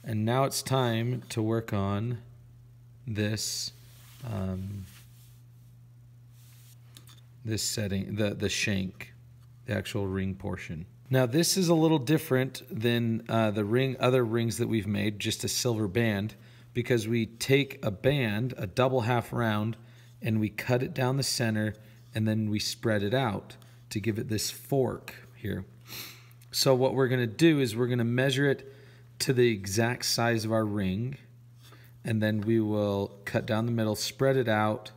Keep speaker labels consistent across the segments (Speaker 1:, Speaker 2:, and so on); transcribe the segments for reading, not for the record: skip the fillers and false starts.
Speaker 1: And now it's time to work on this this setting, the shank, the actual ring portion. Now this is a little different than the other rings that we've made, just a silver band, because we take a band, a double half round, and we cut it down the center, and then we spread it out to give it this fork here. So what we're going to do is we're going to measure it to the exact size of our ring, and then we will cut down the middle, spread it out,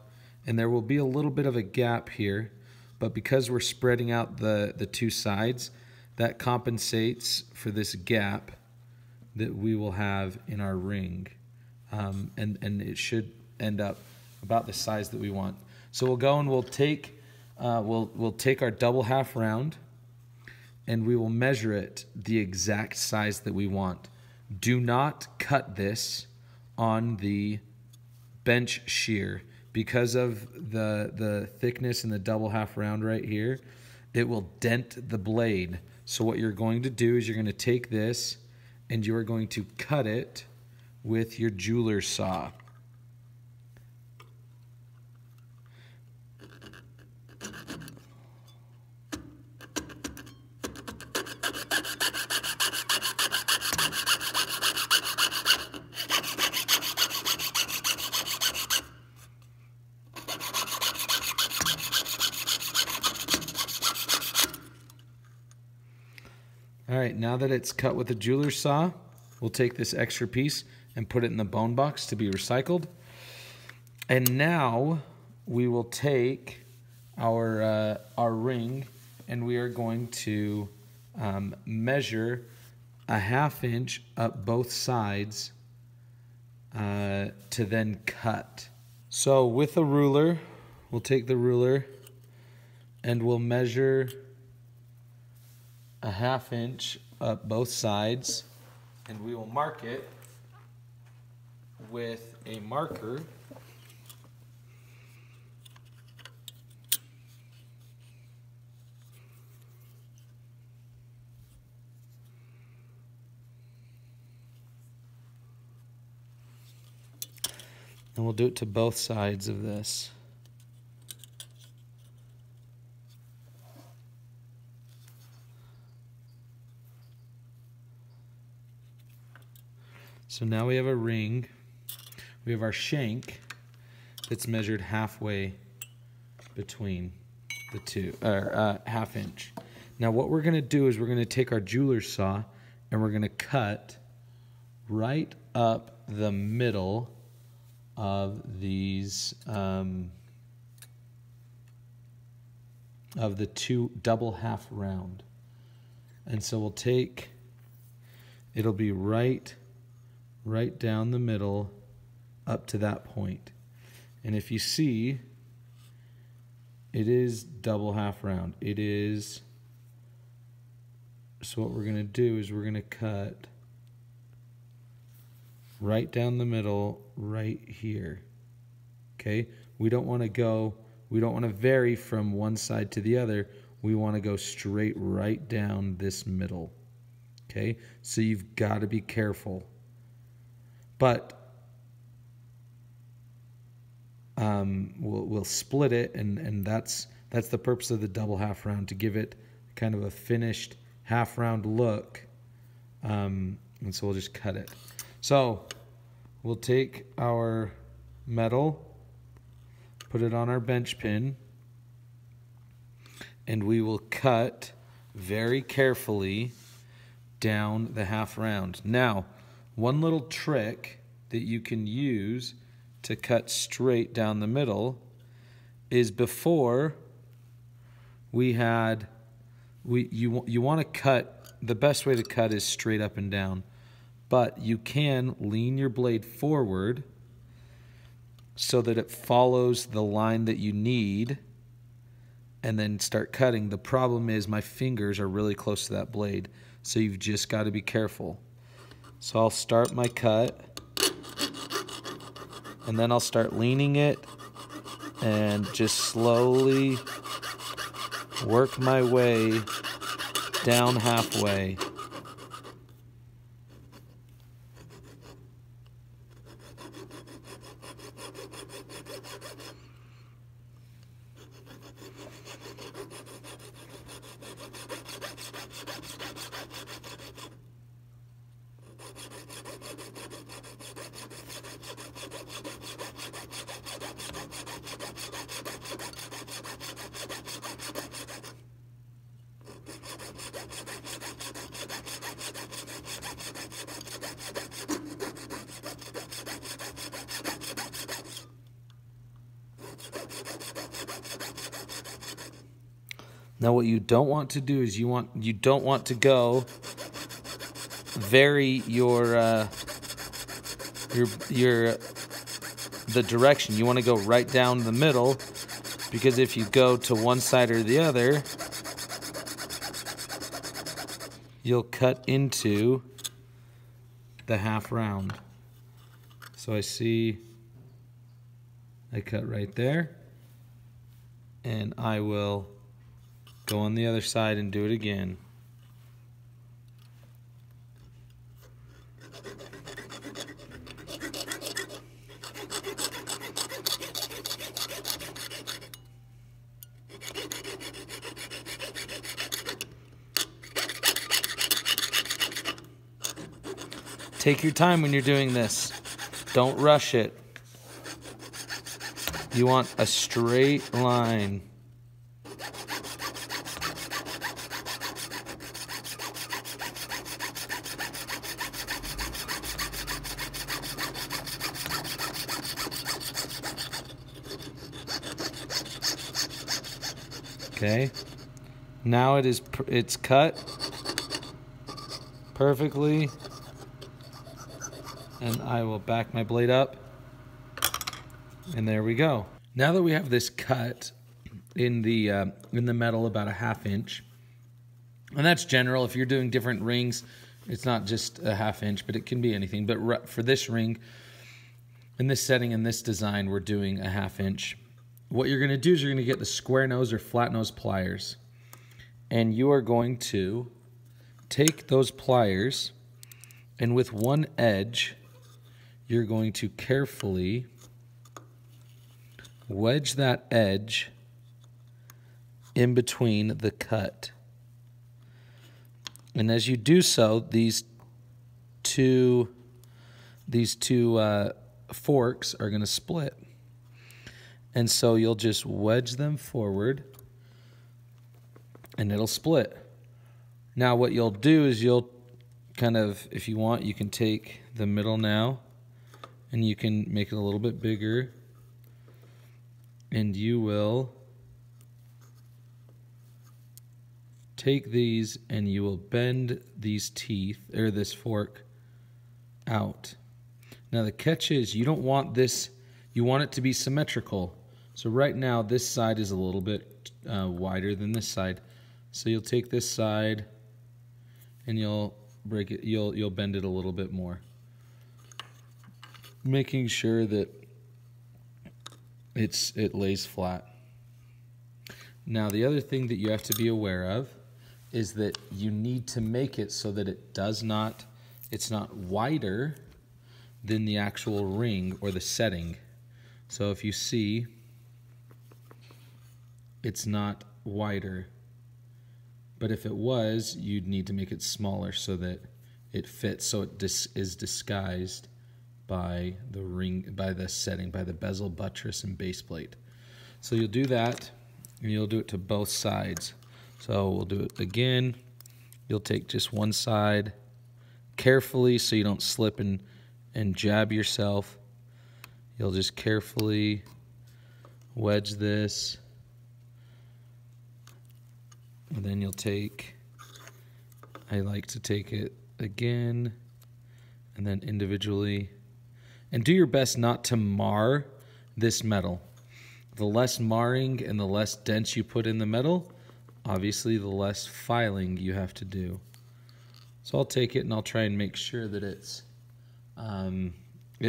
Speaker 1: and there will be a little bit of a gap here, but because we're spreading out the two sides, that compensates for this gap that we will have in our ring. And it should end up about the size that we want. So we'll go and we'll take our double half round, and we will measure it the exact size that we want. Do not cut this on the bench shear. Because of the thickness in the double half round right here, it will dent the blade. So what you're going to do is you're going to take this and you are going to cut it with your jeweler's saw. All right, now that it's cut with a jeweler's saw, we'll take this extra piece and put it in the bone box to be recycled. And now we will take our ring, and we are going to measure a 1/2 inch up both sides to then cut. So with a ruler, we'll take the ruler and we'll measure a 1/2 inch up both sides, and we will mark it with a marker. And we'll do it to both sides of this. So now we have a ring, we have our shank that's measured halfway between the two, or 1/2 inch. Now what we're going to do is we're going to take our jeweler's saw and we're going to cut right up the middle of these, of the two double half round. And so we'll take, it'll be right down the middle up to that point. And if you see, it is double half round. It is, so what we're going to do is we're going to cut right down the middle right here. Okay? We don't want to vary from one side to the other. We want to go straight right down this middle. Okay? So you've got to be careful. But we'll split it, and that's the purpose of the double half round, to give it kind of a finished half round look. And so we'll just cut it. So we'll take our metal, put it on our bench pin, and we will cut very carefully down the half round. Now, one little trick that you can use to cut straight down the middle is, before you want to cut, the best way to cut is straight up and down, but you can lean your blade forward so that it follows the line that you need and then start cutting. The problem is my fingers are really close to that blade, so you've just got to be careful. So I'll start my cut, and then I'll start leaning it and just slowly work my way down halfway. Now what you don't want to do is you don't want to go vary the direction. You want to go right down the middle, because if you go to one side or the other, you'll cut into the half round. So I cut right there, and I will go on the other side and do it again. Take your time when you're doing this. Don't rush it. You want a straight line. Okay, now it's cut perfectly, and I will back my blade up, and there we go. Now that we have this cut in the metal about a ½ inch, and that's general. If you're doing different rings, it's not just a ½ inch, but it can be anything. But for this ring, in this setting, in this design, we're doing a ½ inch. What you're going to do is you're going to get the square nose or flat nose pliers, and you are going to take those pliers, and with one edge, you're going to carefully wedge that edge in between the cut. And as you do so, these two forks are going to split. And so you'll just wedge them forward, and it'll split. Now what you'll do is you'll kind of, if you want, you can take the middle now, and you can make it a little bit bigger, and you will take these and you will bend these teeth, or this fork, out. Now the catch is you don't want this, you want it to be symmetrical. So right now this side is a little bit wider than this side. So you'll take this side and you'll break it, you'll bend it a little bit more, making sure that it lays flat. Now the other thing that you have to be aware of is that you need to make it so that it's not wider than the actual ring or the setting. So if you see, it's not wider, but if it was, you'd need to make it smaller so that it fits, so it is disguised by the ring, by the setting, by the bezel, buttress, and base plate. So you'll do that, and you'll do it to both sides. So we'll do it again. You'll take just one side carefully so you don't slip and jab yourself. You'll just carefully wedge this, and then you'll take, I like to take it again and then individually, and do your best not to mar this metal. The less marring and the less dents you put in the metal, obviously the less filing you have to do. So I'll take it and I'll try and make sure that it's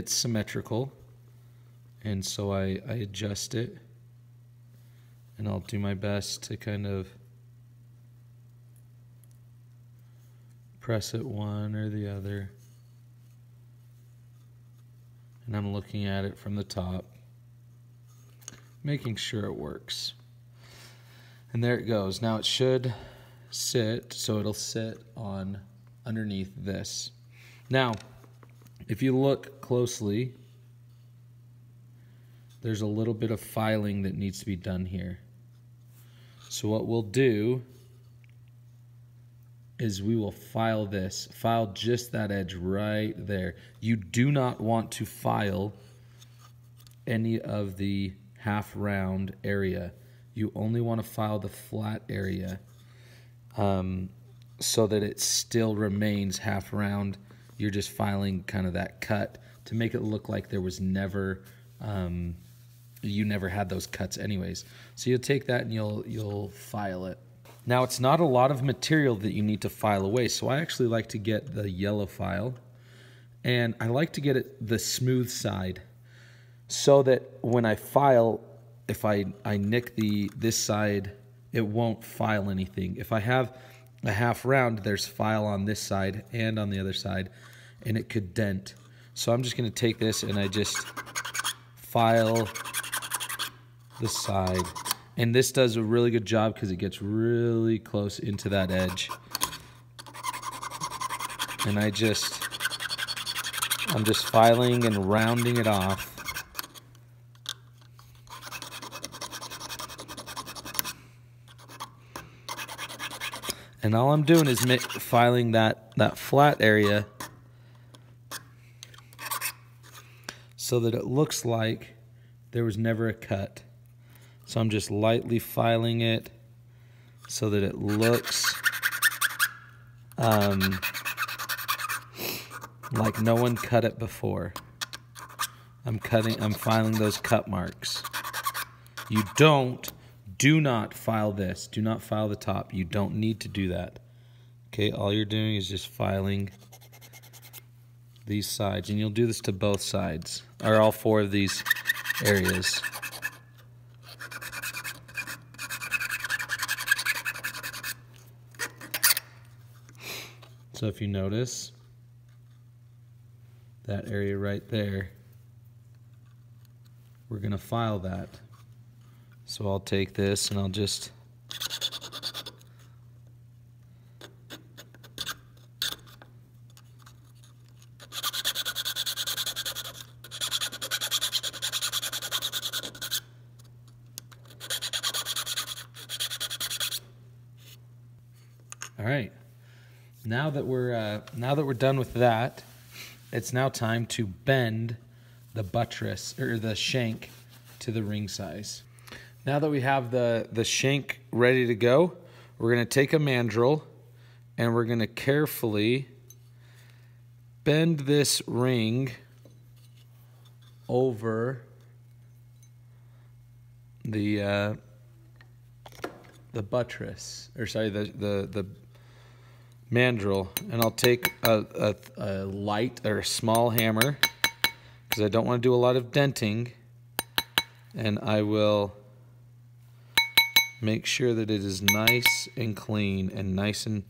Speaker 1: symmetrical, and so I adjust it, and I'll do my best to kind of press it one or the other, and I'm looking at it from the top, making sure it works. And there it goes. Now it should sit, so it'll sit on underneath this. Now, if you look closely, there's a little bit of filing that needs to be done here. So what we'll do is we will file this. File just that edge right there. You do not want to file any of the half round area. You only want to file the flat area so that it still remains half round. You're just filing kind of that cut to make it look like there was never, you never had those cuts anyways. So you'll take that and you'll file it. Now it's not a lot of material that you need to file away, so I actually like to get the yellow file, and I like to get it the smooth side so that when I file, if I nick this side, it won't file anything. If I have a half round, there's file on this side and on the other side, and it could dent. So I'm just going to take this and I just file the side. And this does a really good job because it gets really close into that edge. And I'm just filing and rounding it off. And all I'm doing is filing that flat area so that it looks like there was never a cut. So I'm just lightly filing it so that it looks like no one cut it before. I'm filing those cut marks. Do not file this. Do not file the top. You don't need to do that. Okay, all you're doing is just filing these sides, and you'll do this to both sides, or all four of these areas. So if you notice, that area right there, we're going to file that. So I'll take this and I'll just all right. Now that we're done with that, it's now time to bend the buttress or the shank to the ring size. Now that we have the shank ready to go, we're going to take a mandrel and we're going to carefully bend this ring over the buttress, or sorry, the mandrel, and I'll take a light or a small hammer because I don't want to do a lot of denting, and I will make sure that it is nice and clean and nice and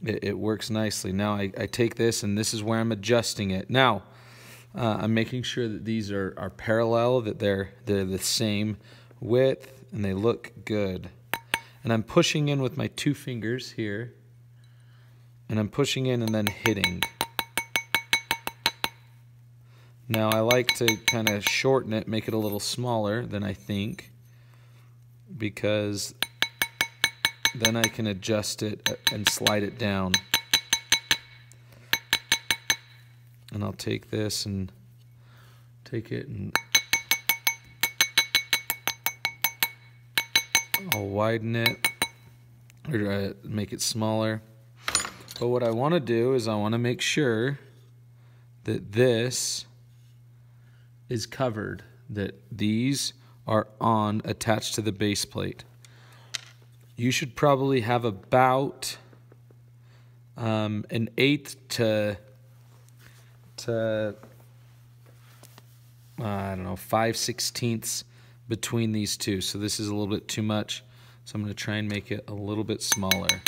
Speaker 1: it works nicely. Now I take this and this is where I'm adjusting it. Now I'm making sure that these are parallel, that they're the same width and they look good. And I'm pushing in with my 2 fingers here, and I'm pushing in and then hitting. Now I like to kind of shorten it, make it a little smaller than I think, because then I can adjust it and slide it down. And I'll take this and take it and I'll widen it or make it smaller. But what I want to do is I want to make sure that this is covered, that these are attached to the base plate. You should probably have about an 1/8 to I don't know, 5/16 between these two. So this is a little bit too much. So I'm going to try and make it a little bit smaller.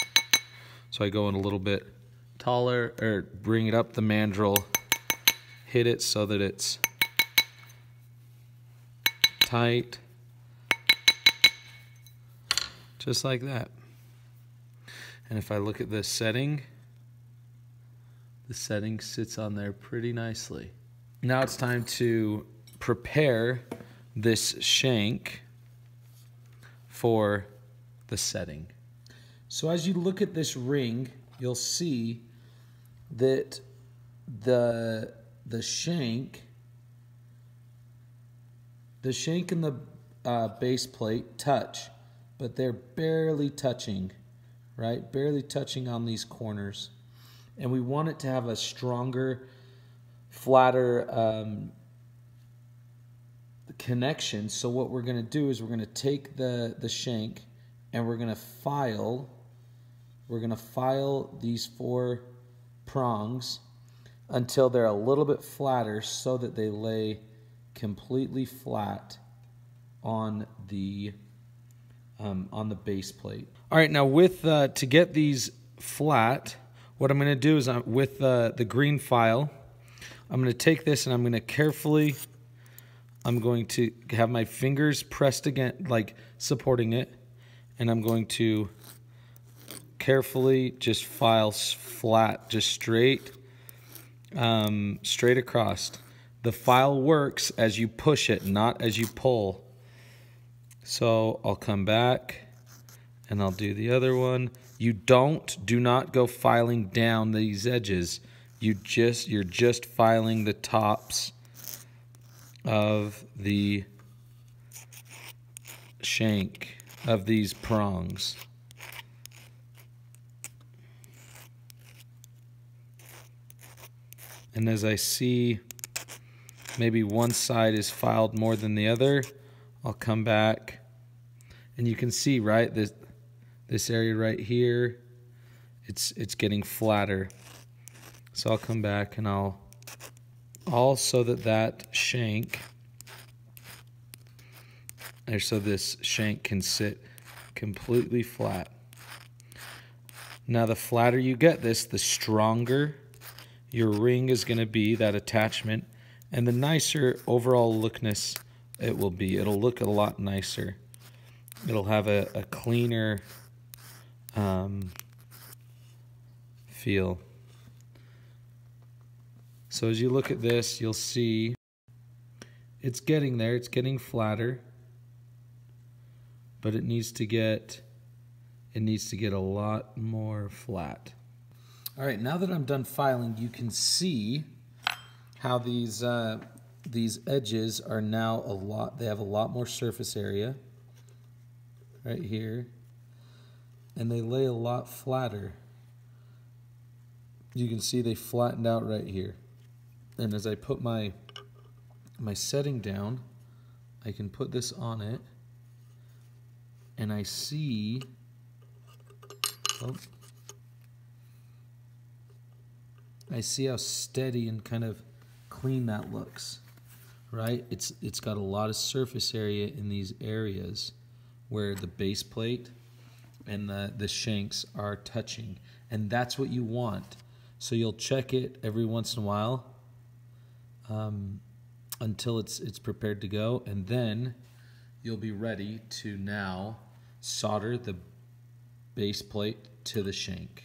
Speaker 1: So I go in a little bit taller, or bring it up the mandrel, hit it so that it's tight, just like that. And if I look at this setting The setting sits on there pretty nicely. Now it's time to prepare this shank for the setting. So as you look at this ring, you'll see that the shank and the base plate touch, but they're barely touching, right? Barely touching on these corners. And we want it to have a stronger, flatter connection. So what we're going to do is we're going to take the shank and we're going to file these 4 prongs until they're a little bit flatter so that they lay completely flat on the base plate. All right, now with to get these flat, what I'm going to do is with the green file, I'm going to take this and I'm going to have my fingers pressed against, like supporting it, and I'm going to carefully just file flat, just straight across. The file works as you push it, not as you pull. So I'll come back and I'll do the other one. Do not go filing down these edges. You're just filing the tops of the shank of these prongs. And as I see maybe one side is filed more than the other, I'll come back and you can see, right, this area right here, it's getting flatter. So I'll come back and I'll so that shank, or so this shank can sit completely flat. Now the flatter you get this, the stronger your ring is going to be, that attachment, and the nicer overall lookness it will be. It'll look a lot nicer. It'll have a cleaner feel. So as you look at this, you'll see it's getting there. It's getting flatter, but it needs to get a lot more flat. All right, now that I'm done filing, you can see how these edges are now they have a lot more surface area right here, and they lay a lot flatter. You can see they flattened out right here. And as I put my setting down, I can put this on it, and I see, I see how steady and kind of clean that looks, right? It's got a lot of surface area in these areas where the base plate and the shanks are touching, and that's what you want. So you'll check it every once in a while until it's prepared to go, and then you'll be ready to now solder the base plate to the shank.